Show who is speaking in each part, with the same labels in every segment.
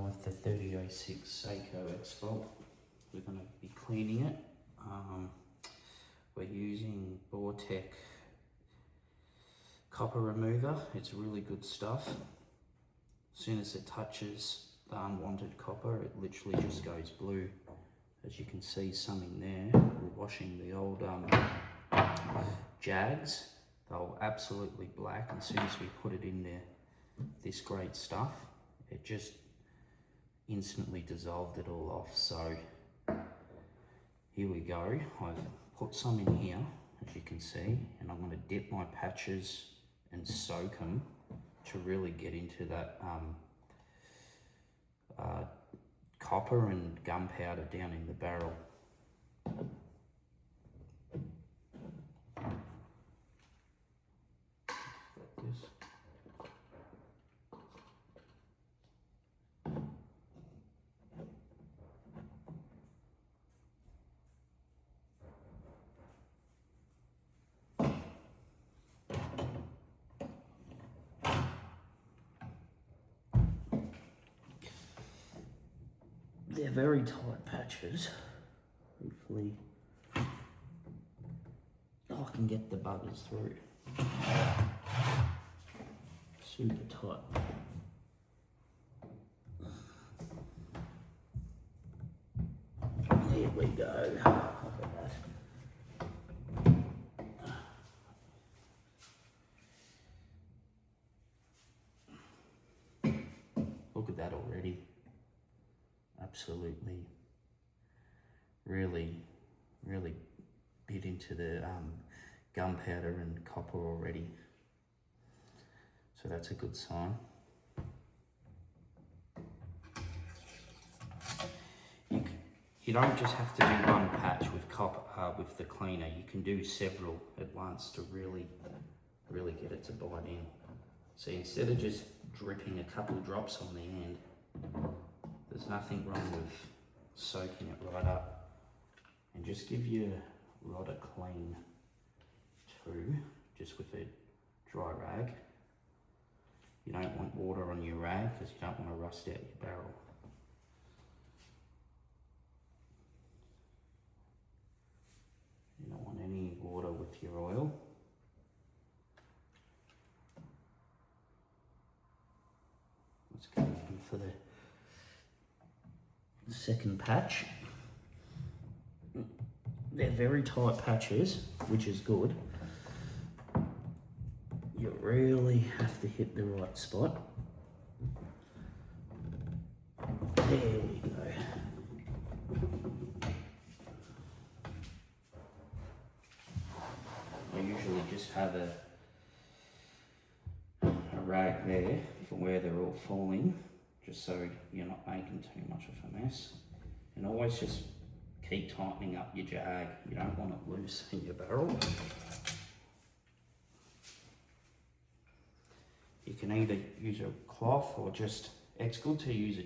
Speaker 1: with the 3006 Seiko xbolt. We're going to be cleaning it. We're using Vortec copper remover. It's really good stuff. As soon as it touches the unwanted copper, it literally just goes blue. As you can see, some in there. We're washing the old Jags. They were absolutely black, and as soon as we put it in there, this great stuff, it just instantly dissolved it all off. So here we go. I've put some in here, as you can see, and I'm going to dip my patches and soak them to really get into that copper and gunpowder down in the barrel. Like this. They're very tight patches. Hopefully, I can get the buggers through. Super tight. There we go. Look at that. Look at that already. Absolutely, really bit into the gunpowder and copper already. So that's a good sign. You don't just have to do one patch with copper with the cleaner. You can do several at once to really get it to bite in. So instead of just dripping a couple drops on the end, there's nothing wrong with soaking it right up, and just give your rod a clean too, just with a dry rag. You don't want water on your rag because you don't want to rust out your barrel. You don't want any water with your oil. Let's go in for the second patch. They're very tight patches, which is good. You really have to hit the right spot. There we go. I usually just have a rag there for where they're all falling, just so you're not making too much of a mess. And always just keep tightening up your jag. You don't want it loose in your barrel. You can either use a cloth or just, it's good to use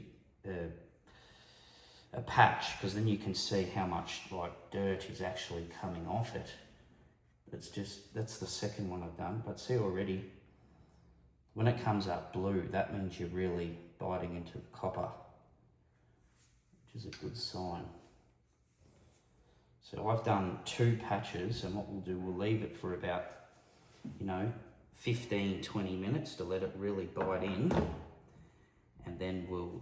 Speaker 1: a patch, because then you can see how much like dirt is actually coming off it. That's the second one I've done, but see already, when it comes up blue, that means you're really biting into the copper, which is a good sign. So I've done 2 patches, and what we'll do, we'll leave it for about, 15-20 minutes to let it really bite in, and then we'll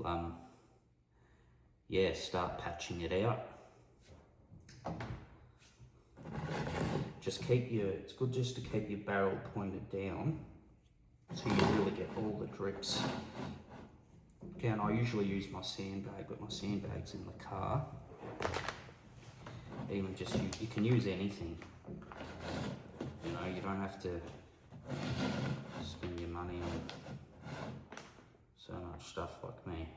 Speaker 1: start patching it out. It's good just to keep your barrel pointed down, so you really get all the drips. Again, I usually use my sandbag, but my sandbag's in the car. Even just, you can use anything. You don't have to spend your money on so much stuff like me.